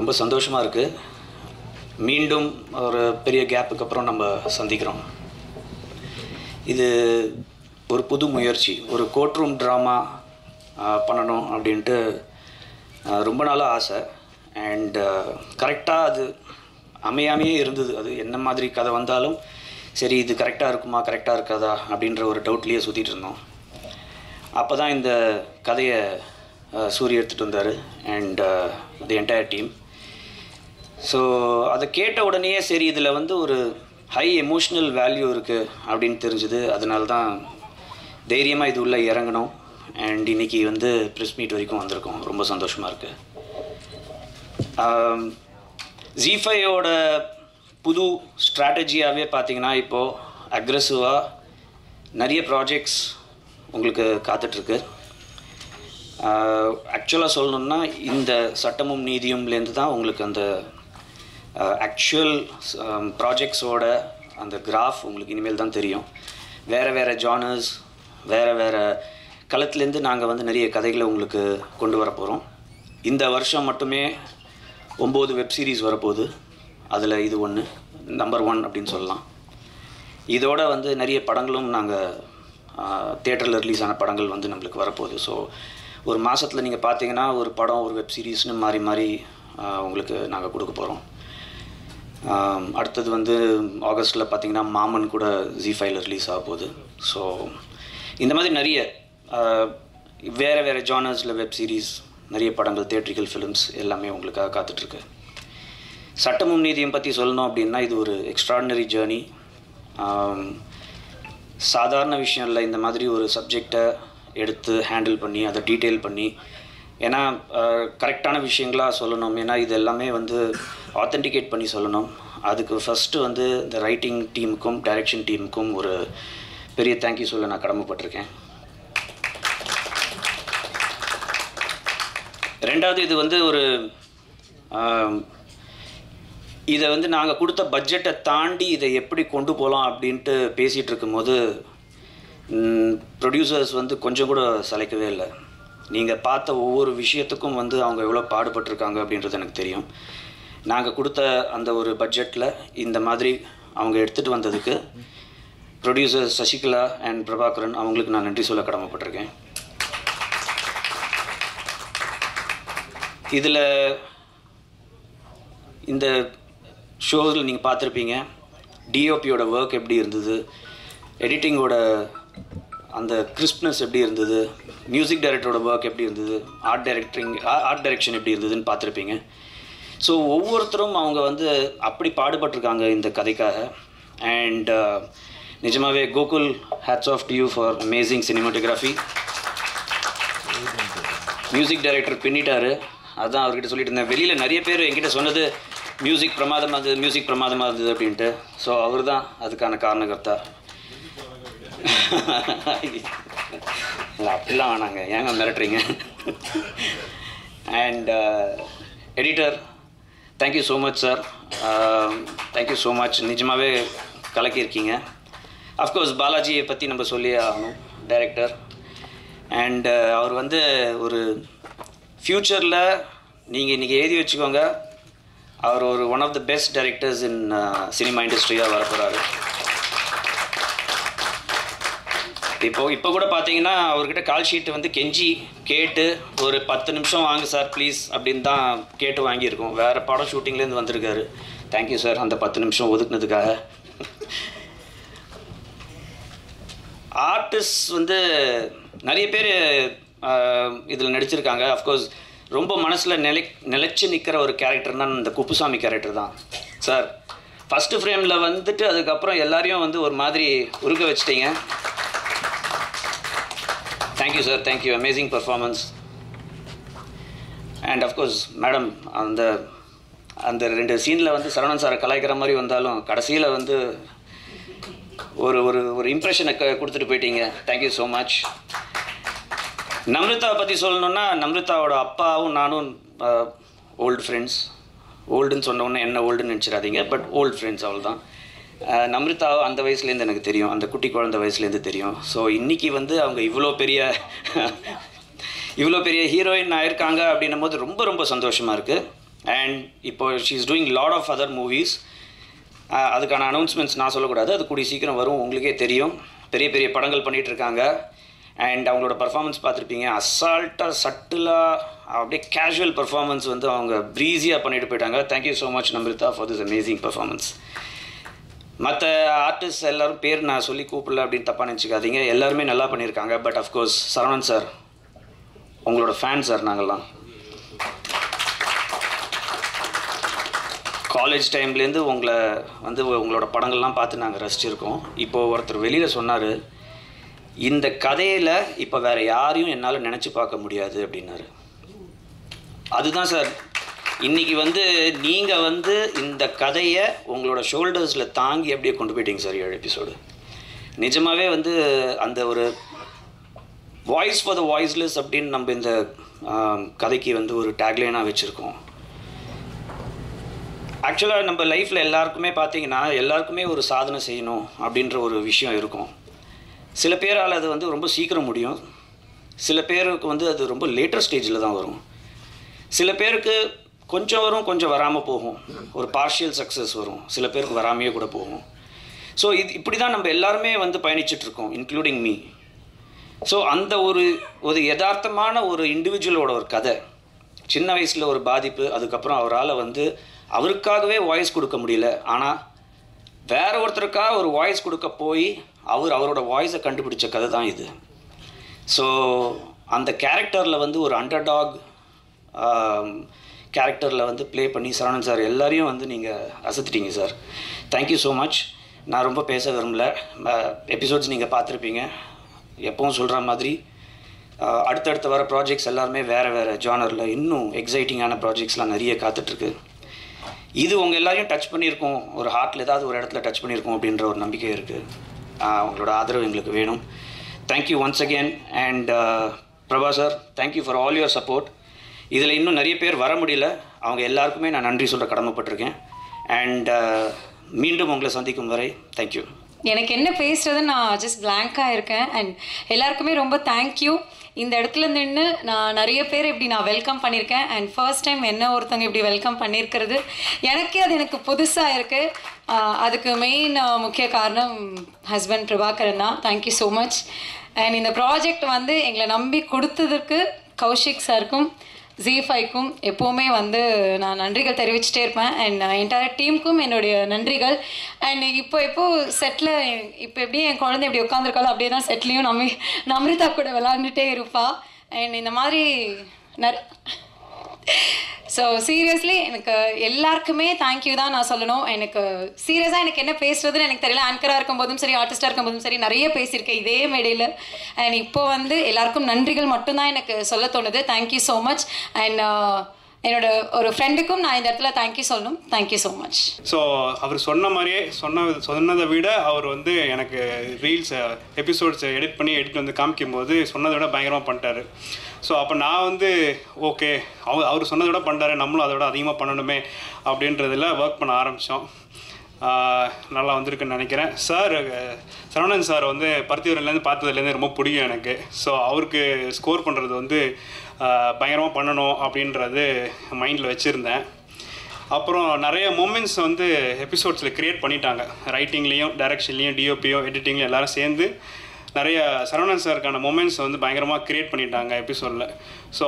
ரொம்ப சந்தோஷமாக இருக்குது. மீண்டும் ஒரு பெரிய கேப்புக்கு அப்புறம் நம்ம சந்திக்கிறோம். இது ஒரு புது முயற்சி, ஒரு கோர்ட் ரூம் ட்ராமா பண்ணணும் அப்படின்ட்டு ரொம்ப நாளாக ஆசை. அண்ட் கரெக்டாக அது அமையாமையே இருந்தது. அது என்ன மாதிரி கதை வந்தாலும் சரி, இது கரெக்டாக இருக்குமா கரெக்டாக இருக்காதா அப்படின்ற ஒரு டவுட்லேயே சுற்றிட்டு இருந்தோம். அப்போ தான் இந்த கதையை சூரிய எடுத்துகிட்டு வந்தார் and the entire team. So அதை கேட்ட உடனே சரி, இதில் வந்து ஒரு ஹை எமோஷ்னல் வேல்யூ இருக்குது அப்படின்னு தெரிஞ்சுது. அதனால தான் தைரியமாக இது உள்ளே இறங்கணும். அண்ட் இன்றைக்கி வந்து ப்ரெஸ் மீட் வரைக்கும் வந்திருக்கோம். ரொம்ப சந்தோஷமாக இருக்குது. ZEE5ஓட புது ஸ்ட்ராட்டஜியாகவே பார்த்திங்கன்னா இப்போது அக்ரெசிவாக நிறைய ப்ராஜெக்ட்ஸ் உங்களுக்கு காத்துட்ருக்கு. ஆக்சுவலாக சொல்லணுன்னா இந்த சட்டமும் நீதியும்லேருந்து தான் உங்களுக்கு அந்த ஆக்சுவல் ப்ராஜெக்ட்ஸோட அந்த கிராஃப் உங்களுக்கு இனிமேல் தான் தெரியும். வேறு வேறு ஜானர்ஸ், வேறு களத்துலேருந்து நாங்கள் வந்து நிறைய கதைகளை உங்களுக்கு கொண்டு வர போகிறோம். இந்த வருஷம் மட்டுமே 9 வெப் சீரிஸ் வரப்போகுது. அதில் இது ஒன்று நம்பர் 1 அப்படின்னு சொல்லலாம். இதோட வந்து நிறைய படங்களும் நாங்கள் தியேட்டரில் ரிலீஸ் ஆன படங்கள் வந்து நம்மளுக்கு வரப்போகுது. ஸோ ஒரு மாதத்தில் நீங்கள் பார்த்தீங்கன்னா ஒரு படம், ஒரு வெப் சீரிஸ்னு மாறி மாறி உங்களுக்கு நாங்கள் கொடுக்க போகிறோம். அடுத்தது வந்து ஆகஸ்ட்டில் பார்த்திங்கன்னா மாமன் கூட ZEE5ல ரிலீஸ் ஆக போகுது. ஸோ இந்த மாதிரி நிறைய வேறு ஜானர்ஸில் வெப் சீரிஸ், நிறைய படங்கள், தியேட்ரிக்கல் ஃபிலிம்ஸ் எல்லாமே உங்களுக்காக காத்துட்ருக்கு. சட்டமும் நீதியும் பற்றி சொல்லணும் அப்படின்னா இது ஒரு எக்ஸ்ட்ராடினரி ஜேர்னி. சாதாரண விஷயம் இல்லை. இந்த மாதிரி ஒரு சப்ஜெக்டை எடுத்து ஹேண்டில் பண்ணி அதை டீட்டெயில் பண்ணி, ஏன்னா கரெக்டான விஷயங்களாக சொல்லணும். ஏன்னா இது எல்லாமே வந்து ஆத்தென்டிகேட் பண்ணி சொல்லணும். அதுக்கு ஃபஸ்ட்டு வந்து இந்த ரைட்டிங் டீமுக்கும் டைரக்ஷன் டீமுக்கும் ஒரு பெரிய தேங்க்யூ சொல்ல நான் கடமைப்பட்டிருக்கேன். ரெண்டாவது, இது வந்து ஒரு இதை வந்து நாங்கள் கொடுத்த பட்ஜெட்டை தாண்டி இதை எப்படி கொண்டு போகலாம் அப்படின்ட்டு பேசிகிட்டு இருக்கும்போது ப்ரொடியூசர்ஸ் வந்து கொஞ்சம் கூட சளைக்கவே இல்லை. நீங்கள் பார்த்த ஒவ்வொரு விஷயத்துக்கும் வந்து அவங்க எவ்வளோ பாடுபட்டிருக்காங்க அப்படின்றது எனக்கு தெரியும். நாங்கள் கொடுத்த அந்த ஒரு பட்ஜெட்டில் இந்த மாதிரி அவங்க எடுத்துகிட்டு வந்ததுக்கு ப்ரொடியூசர் சசிகலா அண்ட் பிரபாகரன் அவங்களுக்கு நான் நன்றி சொல்ல கடமைப்பட்டிருக்கேன். இதில் இந்த ஷோஸில் நீங்கள் பார்த்துருப்பீங்க டிஓபியோட ஒர்க் எப்படி இருந்தது, எடிட்டிங்கோட அந்த கிறிஸ்ப்னஸ் எப்படி இருந்தது, மியூசிக் டைரக்டரோட ஒர்க் எப்படி இருந்தது, ஆர்ட் டைரக்ஷன் எப்படி இருந்ததுன்னு பார்த்துருப்பீங்க. ஸோ ஒவ்வொருத்தரும் அவங்க வந்து அப்படி பாடுபட்டிருக்காங்க இந்த கதைக்காக. அண்ட் நிஜமாகவே Gokul, hats off to you for amazing cinematography. Music director பின்னிட்டார். அதுதான் அவர்கிட்ட சொல்லிட்டு இருந்தேன். வெளியில் நிறைய பேர் என்கிட்ட சொன்னது மியூசிக் பிரமாதமாக இருந்தது அப்படின்ட்டு. ஸோ அவர் தான் அதுக்கான காரணகர்த்தா. இல்லை அப்படிலாம் வேணாங்க, ஏங்க மிரட்டுறீங்க. And editor, thank you so much sir, thank you so much. நிஜமாகவே கலக்கியிருக்கீங்க. அஃப்கோர்ஸ் பாலாஜியை பற்றி நம்ம சொல்லியே ஆகணும், டைரக்டர். அண்ட் அவர் வந்து ஒரு ஃப்யூச்சரில் நீங்கள் இன்றைக்கி எழுதி வச்சுக்கோங்க, அவர் ஒரு one of the best directors in cinema இண்டஸ்ட்ரியாக வரப்போகிறாரு. இப்போ கூட பார்த்தீங்கன்னா அவர்கிட்ட கால் ஷீட்டு வந்து கெஞ்சி கேட்டு ஒரு 10 நிமிஷம் வாங்க சார் ப்ளீஸ் அப்படின்னு தான் கேட்டு வாங்கியிருக்கோம். வேறு படம் ஷூட்டிங்லேருந்து வந்திருக்காரு. தேங்க்யூ சார் அந்த 10 நிமிஷம் ஒதுக்குனதுக்காக. ஆர்டிஸ்ட் வந்து நிறைய பேர் இதில் நடிச்சிருக்காங்க. அஃப்கோர்ஸ் ரொம்ப மனசில் நிலைச்சி நிற்கிற ஒரு கேரக்டர்னால் இந்த குப்புசாமி கேரக்டர் தான் சார். ஃபஸ்ட்டு ஃப்ரேமில் வந்துட்டு அதுக்கப்புறம் எல்லாரையும் வந்து ஒரு மாதிரி உருக வச்சிட்டிங்க. Thank you sir, thank you, amazing performance. And of course madam, அந்த 2 சீனில் வந்து சரவணன் சாரை கலாய்க்கிற மாதிரி வந்தாலும் கடைசியில் வந்து ஒரு ஒரு இம்ப்ரெஷனை கொடுத்துட்டு போயிட்டீங்க. Thank you so much. நம்ரிதாவை பற்றி சொல்லணுன்னா, நம்ரிதாவோட அப்பாவும் நானும் ஓல்டு ஃப்ரெண்ட்ஸ். ஓல்டுன்னு சொன்னோன்னே என்ன ஓல்டுன்னு நினச்சிடாதீங்க, பட் ஓல்டு ஃப்ரெண்ட்ஸ் அவள் தான். நம்ரிதாவை அந்த வயசுலேருந்து எனக்கு தெரியும், அந்த குட்டி குழந்தை வயசுலேருந்து தெரியும். ஸோ இன்றைக்கி வந்து அவங்க இவ்வளோ பெரிய ஹீரோயின் ஆயிருக்காங்க அப்படின்னும் போது ரொம்ப ரொம்ப சந்தோஷமாக இருக்குது. அண்ட் இப்போ she is doing lot of other movies. அதுக்கான அனௌன்ஸ்மெண்ட்ஸ் நான் சொல்லக்கூடாது, அது கூடிய சீக்கிரம் வரும், உங்களுக்கே தெரியும். பெரிய பெரிய படங்கள் பண்ணிகிட்ருக்காங்க. அண்ட் அவங்களோட பர்ஃபார்மன்ஸ் பார்த்துருப்பீங்க, அசால்ட்டாக சட்டிலாக அப்படியே கேஷுவல் பர்ஃபார்மன்ஸ் வந்து அவங்க ப்ரீஸியாக பண்ணிட்டு போயிட்டாங்க. Thank you so much Namrita for this amazing performance. மற்ற ஆர்டிஸ்ட் எல்லோரும் பேர் நான் சொல்லி கூப்பிடல அப்படின்னு தப்பாக நினச்சிக்காதீங்க, எல்லாருமே நல்லா பண்ணியிருக்காங்க. பட் அஃப்கோர்ஸ் சரவணன் சார் உங்களோட ஃபேன் சார். நாங்கள்லாம் காலேஜ் டைம்லேருந்து உங்களை வந்து உங்களோட படங்கள்லாம் பார்த்து நாங்கள் ரசிச்சிருக்கோம். இப்போது ஒருத்தர் வெளியில் சொன்னார், இந்த கதையில் இப்போ வேறு யாரையும் என்னால் நினச்சி பார்க்க முடியாது அப்படின்னாரு. அதுதான் சார், இன்றைக்கி வந்து நீங்கள் வந்து இந்த கதையை உங்களோட ஷோல்டர்ஸில் தாங்கி அப்படியே கொண்டு போயிட்டீங்க சார் 7 எபிசோடு. நிஜமாகவே வந்து அந்த ஒரு வாய்ஸ் ஃபார் த வாய்ஸ்லெஸ் அப்படின்னு நம்ம இந்த கதைக்கு வந்து ஒரு டேக்லைனாக வச்சுருக்கோம். ஆக்சுவலாக நம்ம லைஃப்பில் எல்லாருக்குமே பார்த்திங்கன்னா எல்லாருக்குமே ஒரு சாதனை செய்யணும் அப்படின்ற ஒரு விஷயம் இருக்கும். சில பேரால் அது வந்து ரொம்ப சீக்கிரம் முடியும், சில பேருக்கு வந்து அது ரொம்ப லேட்டர் ஸ்டேஜில் தான் வரும், சில பேருக்கு கொஞ்சம் வரும் கொஞ்சம் வராமல் போகும், ஒரு பார்ஷியல் சக்ஸஸ் வரும், சில பேருக்கு வராமையே கூட போகும். ஸோ இப்படி தான் நம்ம எல்லாருமே வந்து பயணிச்சிட்ருக்கோம், இன்க்ளூடிங் மீ. ஸோ அந்த ஒரு யதார்த்தமான ஒரு இண்டிவிஜுவலோட ஒரு கதை, சின்ன வயசில் ஒரு பாதிப்பு, அதுக்கப்புறம் அவரால் வந்து அவருக்காகவே வாய்ஸ் கொடுக்க முடியல, ஆனால் வேற ஒருத்தருக்காக ஒரு வாய்ஸ் கொடுக்க போய் அவரோட வாய்ஸை கண்டுபிடிச்ச கதை தான் இது. ஸோ அந்த கேரக்டரில் வந்து ஒரு அண்டர்டாக் கேரக்டரில் வந்து ப்ளே பண்ணி சரவணன் சார் எல்லாரையும் வந்து நீங்கள் அசத்திட்டீங்க சார். Thank you so much. நான் ரொம்ப பேச விரும்பல, எபிசோட்ஸ் நீங்கள் பார்த்துருப்பீங்க. எப்பவும் சொல்கிற மாதிரி அடுத்தடுத்து வர ப்ராஜெக்ட்ஸ் எல்லாருமே வேறு ஜானரில் இன்னும் எக்ஸைட்டிங்கான ப்ராஜெக்ட்ஸ்லாம் நிறைய காத்துட்ருக்கு. இது உங்கள் எல்லாரையும் டச் பண்ணியிருக்கோம், ஒரு ஹார்ட்டில் ஏதாவது ஒரு இடத்துல டச் பண்ணியிருக்கோம் அப்படின்ற ஒரு நம்பிக்கை இருக்குது. உங்களோட ஆதரவு எங்களுக்கு வேணும். Thank you once again. And Prabha sir, thank you for all your support. இதில் இன்னும் நிறைய பேர் வர முடியல, அவங்க எல்லாருக்குமே நான் நன்றி சொல்கிற கடமைப்பட்டிருக்கேன். அண்ட் மீண்டும் உங்களை சந்திக்கும் வரை தேங்க்யூ. எனக்கு என்ன பேசுகிறதுன்னு நான் ஜஸ்ட் பிளாங்காக இருக்கேன். அண்ட் எல்லாருக்குமே ரொம்ப தேங்க்யூ. இந்த இடத்துல நின்று நான் நிறைய பேர் இப்படி நான் வெல்கம் பண்ணியிருக்கேன். அண்ட் ஃபர்ஸ்ட் டைம் என்ன ஒருத்தங்க இப்படி வெல்கம் பண்ணியிருக்கிறது எனக்கே அது எனக்கு புதுசாக இருக்குது. அதுக்கு மெயின் முக்கிய காரணம் ஹஸ்பண்ட் பிரபாகரன் தான். Thank you so much. அண்ட் இந்த ப்ராஜெக்ட் வந்து எங்களை நம்பி கொடுத்ததுக்கு கௌஷிக் சாருக்கும் ஜீஃபைக்கும் எப்போவுமே வந்து நான் நன்றிகள் தெரிவிச்சுட்டே இருப்பேன். அண்ட் என்டையர் டீமுக்கும் என்னுடைய நன்றிகள். அண்ட் இப்போ செட்டில் இப்போ எப்படி என் குழந்தை எப்படி உட்காந்துருக்காளோ அப்படியே தான் செட்லேயும் நம்ரிதா கூட விளாண்டுட்டே இருப்பாள். அண்ட் இந்த மாதிரி ஸோ சீரியஸ்லி எனக்கு எல்லாருக்குமே தேங்க்யூ தான் நான் சொல்லணும். எனக்கு சீரியஸாக எனக்கு என்ன பேசுறதுன்னு எனக்கு தெரியல. ஆங்கராக இருக்கும்போதும் சரி, ஆர்டிஸ்டாக இருக்கும்போதும் சரி, நிறைய பேசியிருக்கேன் இதே மேடையில். அண்ட் இப்போ வந்து எல்லாருக்கும் நன்றிகள் மட்டும்தான் எனக்கு சொல்ல தோணுது. Thank you so much. அண்ட் என்னோட ஒரு ஃப்ரெண்டுக்கும் நான் இந்த இடத்துல தேங்க்யூ சொல்லணும். Thank you so much. ஸோ அவர் சொன்ன மாதிரியே சொன்னதை விட அவர் வந்து எனக்கு ரீல்ஸ் எபிசோட்ஸ் எடிட் வந்து காமிக்கும் போது சொன்னதை விட பயங்கரமாக பண்ணிட்டாரு. ஸோ அப்போ நான் வந்து ஓகே, அவர் சொன்னதை விட பண்ணுறாரு, நம்மளும் அதை விட அதிகமாக பண்ணணுமே அப்படின்றதில் ஒர்க் பண்ண ஆரம்பித்தோம். நல்லா வந்திருக்குன்னு நினைக்கிறேன். சார் சரவணன் சார் வந்து பருத்தியூர்லேருந்து பார்த்ததுலேருந்து ரொம்ப பிடிக்கும் எனக்கு. ஸோ அவருக்கு ஸ்கோர் பண்ணுறது வந்து பயங்கரமாக பண்ணணும் அப்படின்றது மைண்டில் வச்சுருந்தேன். அப்புறம் நிறைய மூமெண்ட்ஸ் வந்து எபிசோட்ஸில் க்ரியேட் பண்ணிட்டாங்க. ரைட்டிங்லேயும் டைரக்ஷன்லேயும் டிஓபியும் எடிட்டிங்லேயும் எல்லோரும் சேர்ந்து நிறைய சரவணன் சாருக்கான மொமெண்ட்ஸ் வந்து பயங்கரமாக க்ரியேட் பண்ணிட்டாங்க எபிசோடில். ஸோ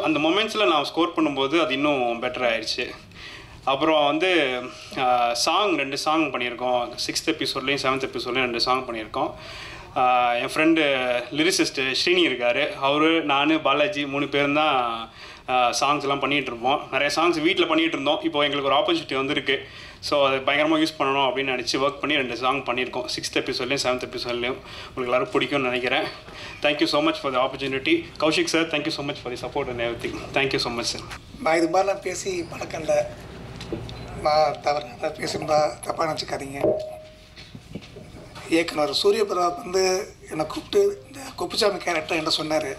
அந்த மொமெண்ட்ஸில் நான் ஸ்கோர் பண்ணும்போது அது இன்னும் பெட்டர் ஆயிடுச்சு. அப்புறம் வந்து சாங் 2 சாங் பண்ணியிருக்கோம். 6th எபிசோட்லேயும் 7th எபிசோட்லேயும் 2 சாங் பண்ணியிருக்கோம். என் ஃப்ரெண்டு லிரிசிஸ்ட் ஸ்ரீனி இருக்கார், அவர் நான் பாலாஜி 3 பேரும் தான் சாங்ஸ்லாம் பண்ணிகிட்ருப்போம். நிறைய சாங்ஸ் வீட்டில் பண்ணிகிட்டு இருந்தோம். இப்போ எங்களுக்கு ஒரு ஆப்பர்ச்சுனிட்டி வந்திருக்கு. ஸோ அதை பயங்கரமாக யூஸ் பண்ணணும் அப்படின்னு நினச்சி ஒர்க் பண்ணி 2 சாங் பண்ணியிருக்கோம். 6th எபிசோட்லேயும் 7th எபிசோட்லேயும் உங்களுக்கு எல்லோரும் பிடிக்கும்னு நினைக்கிறேன். Thank you so much for the opportunity. Kaushik sir, thank you so much for the support and everything. Thank you so much sir. நான் இது மாதிரிலாம் பேசி பழக்கம்ல, நான் தவறு பேசியிருந்தா தப்பாக நினச்சிக்காதீங்க. இயக்குனர் சூரியபிரதாப் வந்து என்னை கூப்பிட்டு இந்த குப்புசாமி கேரக்டர் என்ன சொன்னார்.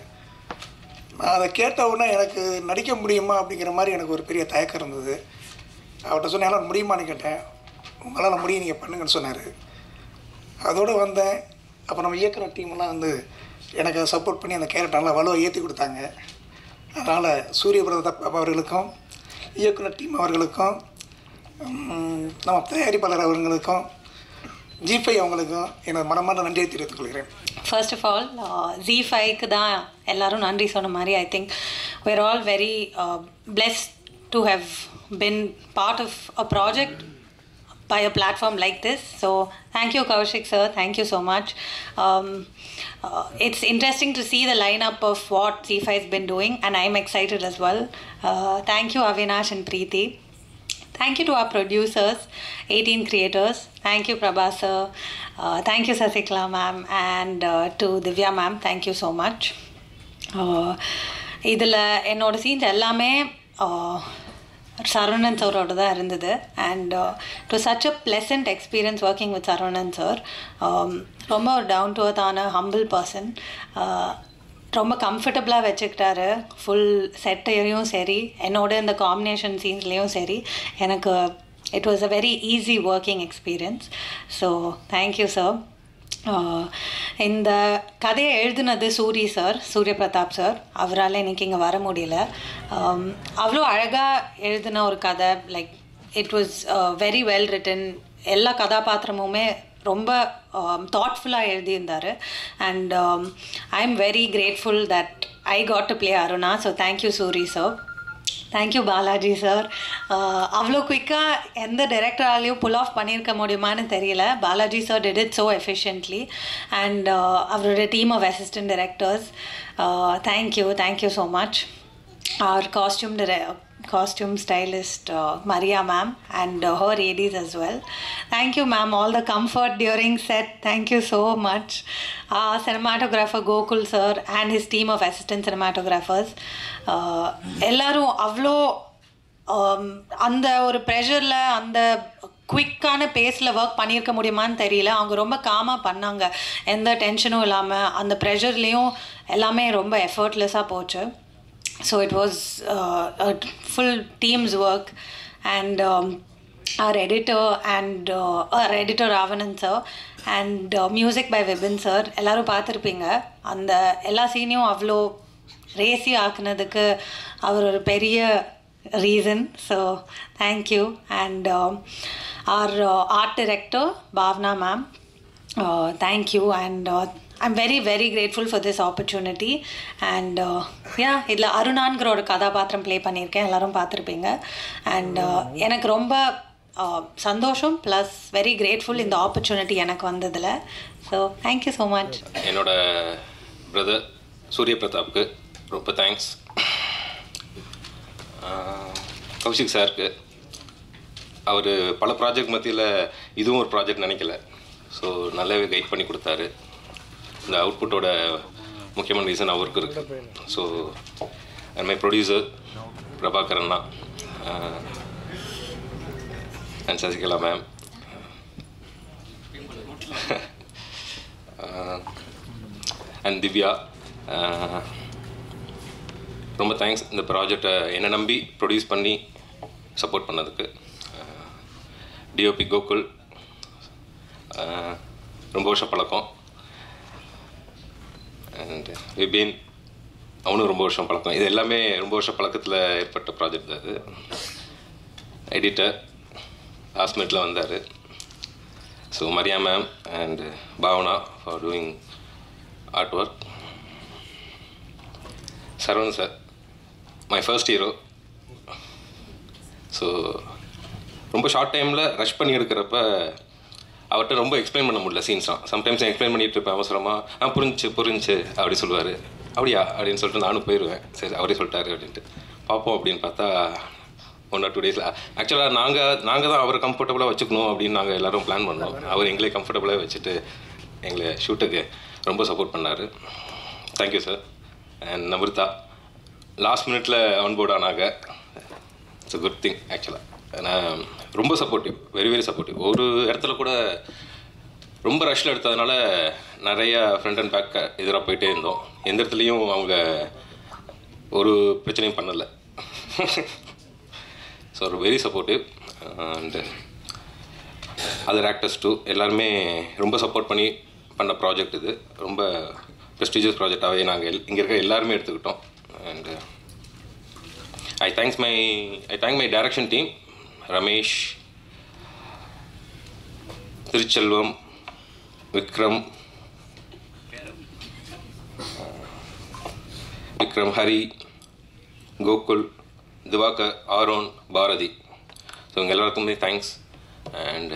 நான் அதை கேட்டவுடனே எனக்கு நடிக்க முடியுமா அப்படிங்கிற மாதிரி எனக்கு ஒரு பெரிய தயக்கம் இருந்தது. அவர்கிட்ட சொன்னேன், என்னால் முடியுமான்னு கேட்டேன். உங்களால் முடியும், நீங்கள் பண்ணுங்கன்னு சொன்னார். அதோடு வந்தேன். அப்போ நம்ம இயக்குனர் டீம்லாம் வந்து எனக்கு சப்போர்ட் பண்ணி அந்த கேரக்டர் நல்லா வலுவாக ஏற்றி கொடுத்தாங்க. அதனால் சூரியபிரதாப் அவர்களுக்கும் இயக்குனர் டீம் அவர்களுக்கும் நம்ம தயாரிப்பாளர் அவர்களுக்கும் ஜி5 அவங்களுக்கும் எனது மனமார்ந்த நன்றியை தெரிவித்துக் கொள்கிறேன். ஃபர்ஸ்ட் ஆஃப் ஆல் ஜி5க்கு தான் எல்லோரும் நன்றி சொன்ன மாதிரி I think we're all very blessed to have been part of a project by a platform like this. So thank you Kaushik sir, thank you so much. It's interesting to see the lineup of what ZEE5 has been doing and I'm excited as well. Thank you Avinash and Preeti. Thank you to our producers, 18 creators. Thank you Prabha sir. Thank you Sasikla ma'am and to Divya ma'am. Thank you so much. இதில் என்னோடய scenes எல்லாமே சரவணன் சாரோட தான் இருந்தது and to such a pleasant experience working with Saravanan sir. ரொம்ப ஒரு down to அர்த்தான humble person. ரொம்ப கம்ஃபர்டபுளாக வச்சுக்கிட்டாரு ஃபுல் செட்டையும் சரி, என்னோட இந்த காம்பினேஷன் சீன்ஸ்லேயும் சரி. எனக்கு it was a very easy working experience. So thank you sir. இந்த கதையை எழுதுனது சூரிய பிரதாப் சார். அவரால் இன்றைக்கி இங்கே வர முடியல. அவ்வளோ அழகாக எழுதின ஒரு கதை. Like it was very well written. எல்லா கதாபாத்திரமுமே ரொம்ப தாட்ஃபுல்லாக எழுதியிருந்தார் and I am very grateful that I got to play Aruna. So thank you Soori sir. Thank you Balaji sir. அவ்வளோ குயிக்காக எந்த டைரக்டராலையும் புல் ஆஃப் பண்ணியிருக்க முடியுமான்னு தெரியல. Balaji sir did it so efficiently and அவரோட team of assistant directors. Thank you so much. our costume stylist Maria ma'am and her ADs as well. Thank you ma'am, all the comfort during set. Thank you so much. Cinematographer Gokul sir and his team of assistant cinematographers. எல்லாரும் அவ்வளோ அந்த ஒரு ப்ரெஷரில் அந்த குவிக்கான பேஸில் work பண்ணியிருக்க முடியுமான்னு தெரியல. அவங்க ரொம்ப காமாக பண்ணாங்க, எந்த டென்ஷனும் இல்லாமல். அந்த ப்ரெஷர்லேயும் எல்லாமே ரொம்ப எஃபர்ட்லெஸ்ஸாக போச்சு. So it was a full team's work and our editor Ravanan sir and music by Vibin sir. எல்லாரும் பார்த்துருப்பீங்க. அந்த எல்லா சீனையும் அவ்வளோ ரேசி ஆக்குனதுக்கு அவர் ஒரு பெரிய reason. So thank you. And our art director Bhavna ma'am, thank you and I'm very very grateful for this opportunity and இதில் அருணான்கிற ஒரு கதாபாத்திரம் ப்ளே பண்ணியிருக்கேன். எல்லோரும் பார்த்துருப்பீங்க அண்ட் எனக்கு ரொம்ப சந்தோஷம் ப்ளஸ் வெரி கிரேட்ஃபுல் இந்த ஆப்பர்ச்சுனிட்டி எனக்கு வந்ததில். So thank you so much. என்னோட பிரதர் சூரிய பிரதாப்க்கு ரொம்ப தேங்க்ஸ். கௌஷிக் சாருக்கு அவர் பல ப்ராஜெக்ட் மத்தியில் இதுவும் ஒரு ப்ராஜெக்ட் நினைக்கல. ஸோ நல்லாவே கைட் பண்ணி கொடுத்தாரு. இந்த அவுட்புட்டோட முக்கியமான ரீசன் அவருக்கு இருக்குது. ஸோ அண்ட் மை ப்ரொடியூசர் பிரபாகரண்ணா and Sasikala ma'am and Divya, ரொம்ப தேங்க்ஸ் இந்த ப்ராஜெக்டை என்னை நம்பி ப்ரொடியூஸ் பண்ணி சப்போர்ட் பண்ணதுக்கு. டிஓபி கோகுல், ரொம்ப வருஷம் பழக்கம். அண்ட் விபின், அவனும் ரொம்ப வருஷம் பழக்கம். இது எல்லாமே ரொம்ப வருஷம் பழக்கத்தில் ஏற்பட்ட ப்ராஜெக்ட் தான் அது. எடிட்டர் லாஸ்ட் மினிட்ல வந்தார். So Maria ma'am and Bhavana for doing art work. Saravanan sir, my first hero. So ரொம்ப ஷார்ட் டைமில் ரஷ் பண்ணி எடுக்கிறப்ப அவர்கிட்ட ரொம்ப எக்ஸ்பிளைன் பண்ண முடியல சீன்ஸ்லாம். சம்டைம்ஸ் எக்ஸ்பிளைன் பண்ணிகிட்டு இருப்பேன் அவசரமாக. புரிஞ்சு அப்படி சொல்லுவார். அப்படியா அப்படின்னு சொல்லிட்டு நானும் போயிடுவேன். சரி அவரே சொல்லிட்டாரு அப்படின்ட்டு பார்ப்போம். அப்படின்னு பார்த்தா 1 or 2 டேஸில் ஆக்சுவலாக நாங்கள் தான் அவரை கம்ஃபர்டபுளாக வச்சுக்கணும் அப்படின்னு நாங்கள் எல்லோரும் பிளான் பண்ணோம். அவர் எங்களே கம்ஃபர்டபுளாக வச்சுட்டு எங்களை ஷூட்டுக்கு ரொம்ப சப்போர்ட் பண்ணார். Thank you sir. அண்ட் நமிருதா லாஸ்ட் மினிட்ல ஆன்போர்ட் ஆனாங்க. இட்ஸ் அ குட் திங் ஆக்சுவலாக. நான் ரொம்ப சப்போர்ட்டிவ், வெரி வெரி சப்போர்ட்டிவ். ஒரு இடத்துல கூட ரொம்ப ரஷ்ல எடுத்ததுனால நிறையா ஃப்ரண்ட் அண்ட் பேக் எதிராக போயிட்டே இருந்தோம். எந்த இடத்துலையும் அவங்க ஒரு பிரச்சனையும் பண்ணலை. ஸோ ஒரு very supportive. And other actors too எல்லாருமே ரொம்ப சப்போர்ட் பண்ணி பண்ண ப்ராஜெக்ட் இது. ரொம்ப ப்ரெஸ்டீஜியஸ் ப்ராஜெக்டாகவே நாங்கள் இங்கே இருக்க எல்லாருமே எடுத்துக்கிட்டோம். And I thank my direction team, Ramesh, Thirichelvam, Vikram, Hari, Gokul, Divakar, Arun, Bharati. So எல்லாருக்குமே thanks. And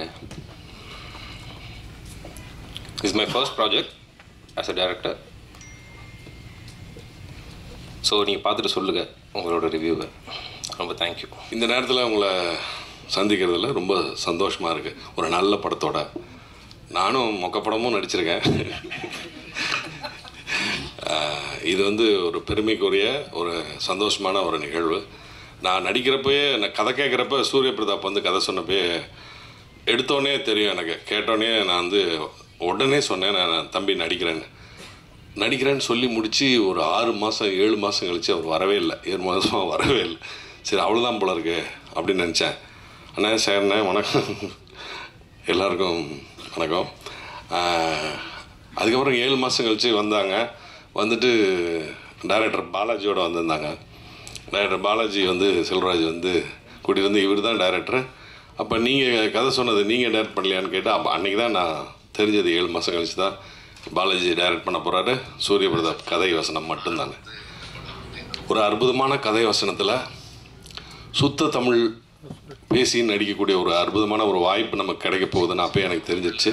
this is my first project as a director. So நீங்கள் பார்த்துட்டு சொல்லுங்கள் உங்களோட ரிவ்யூவை. ரொம்ப தேங்க்யூ. இந்த நேரத்தில் உங்களை சந்திக்கிறதுல ரொம்ப சந்தோஷமாக இருக்குது. ஒரு நல்ல படத்தோட நானும் மொக்கப்படமும் நடிச்சிருக்கேன். இது வந்து ஒரு பெருமைக்குரிய ஒரு சந்தோஷமான ஒரு நிகழ்வு. நான் நடிக்கிறப்பயே நான் கதை கேட்குறப்ப சூரிய பிரதாப் வந்து கதை சொன்னப்பே எடுத்தோடனே தெரியும் எனக்கு. கேட்டோடனே நான் வந்து உடனே சொன்னேன் நான் தம்பி நடிக்கிறேன்னு சொல்லி முடித்து ஒரு 6 மாதம் 7 மாதம் கழித்து அவர் வரவே இல்லை. 7 மாதமாக வரவே இல்லை. சரி அவ்வளோதான் போல இருக்கு அப்படின்னு நினச்சேன். அண்ணா சேர்ண்ணே வணக்கம், எல்லாருக்கும் வணக்கம். அதுக்கப்புறம் 7 மாதம் கழித்து வந்தாங்க. வந்துட்டு டைரக்டர் பாலாஜியோடு வந்திருந்தாங்க. டைரக்டர் பாலாஜி வந்து செல்வராஜ் வந்து கூட்டிகிட்டு வந்து இவர் தான் டைரக்டர், அப்போ நீங்கள் கதை சொன்னது நீங்கள் டைரக்ட் பண்ணலையான்னு கேட்டால் அப்போ அன்றைக்கி தான் நான் தெரிஞ்சது. 7 மாதம் கழித்து தான் பாலாஜி டைரக்ட் பண்ண போகிறாரு. சூரிய பிரதாப் கதை வசனம் மட்டும்தாங்க. ஒரு அற்புதமான கதை வசனத்தில் சுத்த தமிழ் பேசி நடிக்கக்கூடிய ஒரு அற்புதமான ஒரு வாய்ப்பு நமக்கு கிடைக்க போகுதுன்னு அப்போ எனக்கு தெரிஞ்சிருச்சு.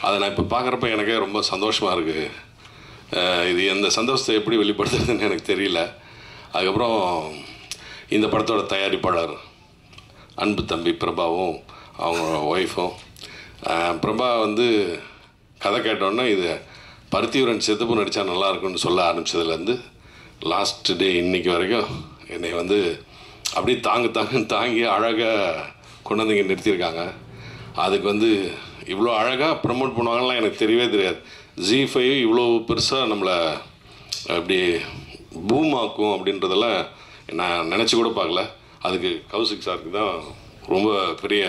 அதை நான் இப்போ பார்க்குறப்ப எனக்கே ரொம்ப சந்தோஷமாக இருக்குது. இது எந்த சந்தோஷத்தை எப்படி வெளிப்படுத்துறதுன்னு எனக்கு தெரியல. அதுக்கப்புறம் இந்த படத்தோட தயாரிப்பாளர் அன்பு தம்பி பிரபாவும் அவங்க ஒய்ஃபும். பிரபா வந்து கதை கேட்டோன்னா இது பருத்தியூரன் செத்துப்பு நடித்தா நல்லாயிருக்குன்னு சொல்ல ஆரம்பித்ததுலேருந்து லாஸ்ட் டே இன்றைக்கி வரைக்கும் என்னை வந்து அப்படியே தாங்கி அழகாக கொண்டு வந்து இங்கே நிறுத்தியிருக்காங்க. அதுக்கு வந்து இவ்வளோ அழகாக ப்ரமோட் பண்ணுவாங்கலாம் எனக்கு தெரியவே தெரியாது. Zee5 இவ்வளோ பெருசாக நம்மளை அப்படி பூமாக்கும் அப்படின்றதெல்லாம் நான் நினச்சி கூட பார்க்கல. அதுக்கு கௌசிக் சாருக்கு தான் ரொம்ப பெரிய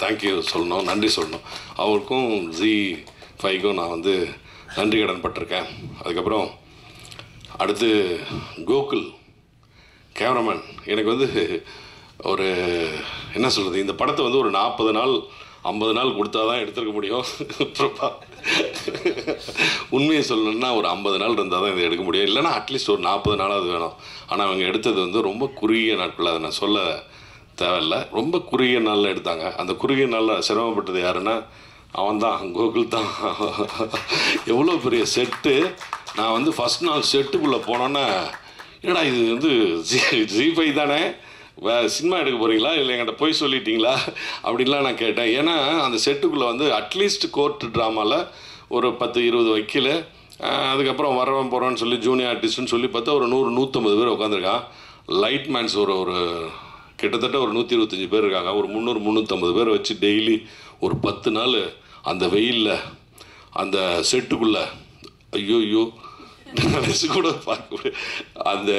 தேங்க்யூ சொல்லணும், நன்றி சொல்லணும். அவருக்கும் Zee5க்கும் நான் வந்து நன்றி கடன் பட்டிருக்கேன். அதுக்கப்புறம் அடுத்து கோகுல் கேமராமேன். எனக்கு வந்து ஒரு என்ன சொல்கிறது, இந்த படத்தை வந்து ஒரு 40 நாள் 50 நாள் கொடுத்தா தான் எடுத்துருக்க முடியும். பிரபா உண்மையை சொல்லணுன்னா ஒரு 50 நாள் இருந்தால் தான் இதை எடுக்க முடியும், இல்லைனா அட்லீஸ்ட் ஒரு 40 நாளாவது வேணும். ஆனால் அவங்க எடுத்தது வந்து ரொம்ப குறுகிய நாட்கள், அதை நான் சொல்ல தேவையில்லை, ரொம்ப குறுகிய நாளில் எடுத்தாங்க. அந்த குறுகிய நாளில் சிரமப்பட்டது யாருன்னா அவன் தான், கோகுல் தான். எவ்வளோ பெரிய செட்டு. நான் வந்து ஃபஸ்ட் நாள் செட்டுக்குள்ளே போனோன்னே என்னடா இது வந்து Zee5 தானே, சினிமா எடுக்க போகிறீங்களா இல்லை என்கிட்ட போய் சொல்லிட்டீங்களா அப்படின்லாம் நான் கேட்டேன். ஏன்னா அந்த செட்டுக்குள்ளே வந்து அட்லீஸ்ட் கோர்ட் ட்ராமாவில் ஒரு 10-20 வக்கீல், அதுக்கப்புறம் வரவன் போகிறோன்னு சொல்லி ஜூனியர் ஆர்டிஸ்ட்னு சொல்லி பார்த்தா ஒரு 100-150 பேர் உட்காந்துருக்கான். லைட் மேன்ஸ் ஒரு கிட்டத்தட்ட ஒரு 125 பேர் இருக்காங்க. ஒரு 300-350 பேர் வச்சு டெய்லி ஒரு 10 நாள் அந்த வெயிலில் அந்த செட்டுக்குள்ளே ஐயோ நினச்சி கூட பார்க்க அந்த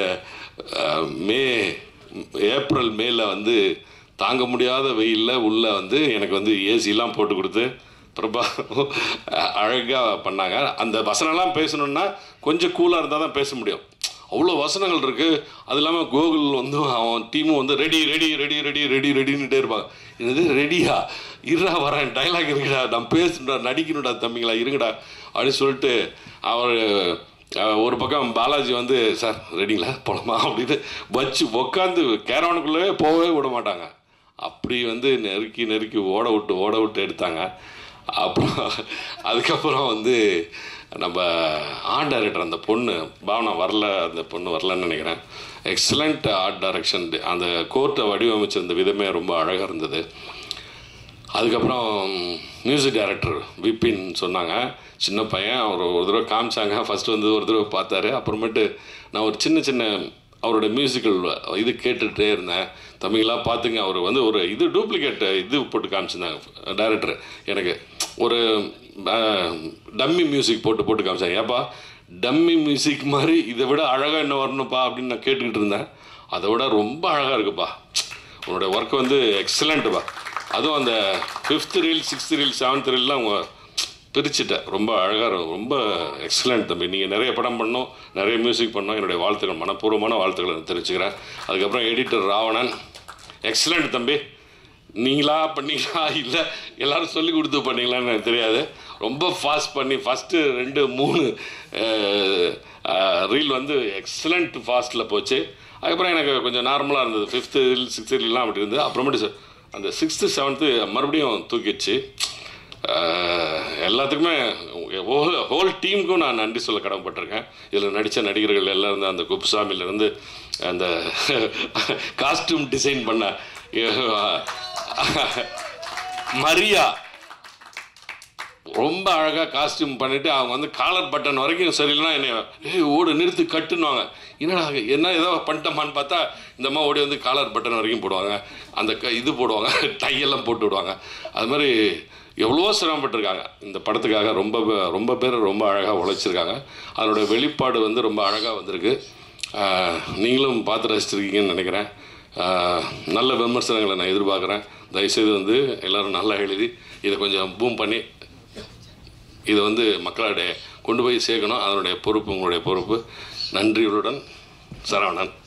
ஏப்ரல் மேல வந்து தாங்க முடியாத வெயிலில் உள்ளே வந்து எனக்கு வந்து ஏசிலாம் போட்டு கொடுத்து பிரபா அழகாக பண்ணாங்க. அந்த வசனம்லாம் பேசணுன்னா கொஞ்சம் கூலாக இருந்தால் தான் பேச முடியும், அவ்வளோ வசனங்கள் இருக்குது. அது இல்லாமல் கோகுல் வந்து அவன் டீமும் வந்து ரெடின்னுட்டே இருப்பாங்க. என்னது ரெடியா, இருடா வரேன், டைலாக் இருக்குடா, நான் பேசுடா, நடிக்கணுடா தம்பிங்களா இருங்கடா அப்படின்னு சொல்லிட்டு அவர் ஒரு பக்கம் பாலாஜி வந்து சார் ரெடிங்களா போகலாமா அப்படின்னு வச்சு உட்காந்து கேரவனுக்குள்ளே போகவே விட மாட்டாங்க. அப்படி வந்து நெருக்கி ஓட விட்டு எடுத்தாங்க. அப்புறம் அதுக்கப்புறம் வந்து நம்ம ஆர்ட் டைரக்டர் அந்த பொண்ணு பாவனா அந்த பொண்ணு வரலன்னு நினைக்கிறேன். Excellent art direction. அந்த கோர்ட்டை வடிவமைச்சிருந்த விதமே ரொம்ப அழகாக இருந்தது. அதுக்கப்புறம் மியூசிக் டைரக்டர் விபின் சொன்னாங்க, சின்ன பையன், அவர் ஒரு தடவை காமிச்சாங்க. ஃபஸ்ட்டு வந்து ஒரு தடவை பார்த்தாரு. அப்புறமேட்டு நான் ஒரு சின்ன அவரோட மியூசிக்கல் இது கேட்டுகிட்டே இருந்தேன். தம்பிங்களாம் பார்த்துங்க, அவர் வந்து ஒரு டூப்ளிகேட் போட்டு காமிச்சிருந்தாங்க டைரக்டர். எனக்கு ஒரு டம்மி மியூசிக் போட்டு காமிச்சாங்க. ஏப்பா டம்மி மியூசிக் மாதிரி இதை விட அழகாக என்ன வரணும்ப்பா அப்படின்னு நான் கேட்டுக்கிட்டு இருந்தேன். அதை விட ரொம்ப அழகாக இருக்குப்பா, உன்னோட ஒர்க் வந்து எக்ஸலண்ட்டுப்பா. அதுவும் அந்த 5th reel 6th reel 7th ரீல்லாம் அவங்க பிரிச்சுட்டேன். ரொம்ப அழகாக, ரொம்ப எக்ஸலண்ட் தம்பி. நீங்கள் நிறைய படம் பண்ணோம், நிறைய மியூசிக் பண்ணோம். என்னுடைய வாழ்த்துக்கள், மனப்பூர்வமான வாழ்த்துக்களை தெரிவிச்சுக்கிறேன். அதுக்கப்புறம் எடிட்டர் ராவணன், எக்ஸலண்ட் தம்பி. நீங்களா பண்ணீங்களா இல்லை எல்லோரும் சொல்லி கொடுத்து பண்ணீங்களான்னு எனக்கு தெரியாது. ரொம்ப ஃபாஸ்ட் பண்ணி ஃபஸ்ட்டு 2-3 ரீல் வந்து எக்ஸலண்ட் ஃபாஸ்ட்டில் போச்சு. அதுக்கப்புறம் எனக்கு கொஞ்சம் நார்மலாக இருந்தது. 5th ரீல் 6th ரீல்லாம் அப்படி இருந்தது. அப்புறமேட்டு அந்த 6th 7th மறுபடியும் தூக்கிடுச்சு. எல்லாத்துக்குமே ஹோல் டீமுக்கும் நான் நன்றி சொல்ல கடமைப்பட்டிருக்கேன். இதில் நடித்த நடிகர்கள் எல்லாம் இருந்து, அந்த குப்புசாமியிலேருந்து அந்த காஸ்டியூம் டிசைன் பண்ண மரியா ரொம்ப அழகாக காஸ்டியூம் பண்ணிவிட்டு அவங்க வந்து காலர் பட்டன் வரைக்கும் சரியில்லைனா என்னை ஓடு நிறுத்து கட்டுனுவாங்க. என்னடா என்ன ஏதோ பண்ணிட்டோமான்னு பார்த்தா இந்த அம்மா ஓடி வந்து காலர் பட்டன் வரைக்கும் போடுவாங்க, அந்த இது போடுவாங்க, டையெல்லாம் போட்டு விடுவாங்க. அது மாதிரி எவ்வளோ சிரமப்பட்டிருக்காங்க இந்த படத்துக்காக. ரொம்ப பேர் ரொம்ப அழகாக உழைச்சிருக்காங்க. அதனோட வெளிப்பாடு வந்து ரொம்ப அழகாக வந்திருக்கு. நீங்களும் பார்த்து ரசிச்சிருக்கீங்கன்னு நினைக்கிறேன். நல்ல விமர்சனங்களை நான் எதிர்பார்க்குறேன். தயவுசெய்து வந்து எல்லோரும் நல்லா எழுதி இதை கொஞ்சம் பூம் பண்ணி இதை வந்து மக்களிடையே கொண்டு போய் சேர்க்கணும். அதனுடைய பொறுப்பு உங்களுடைய பொறுப்பு. நன்றியுடன் சரவணன்.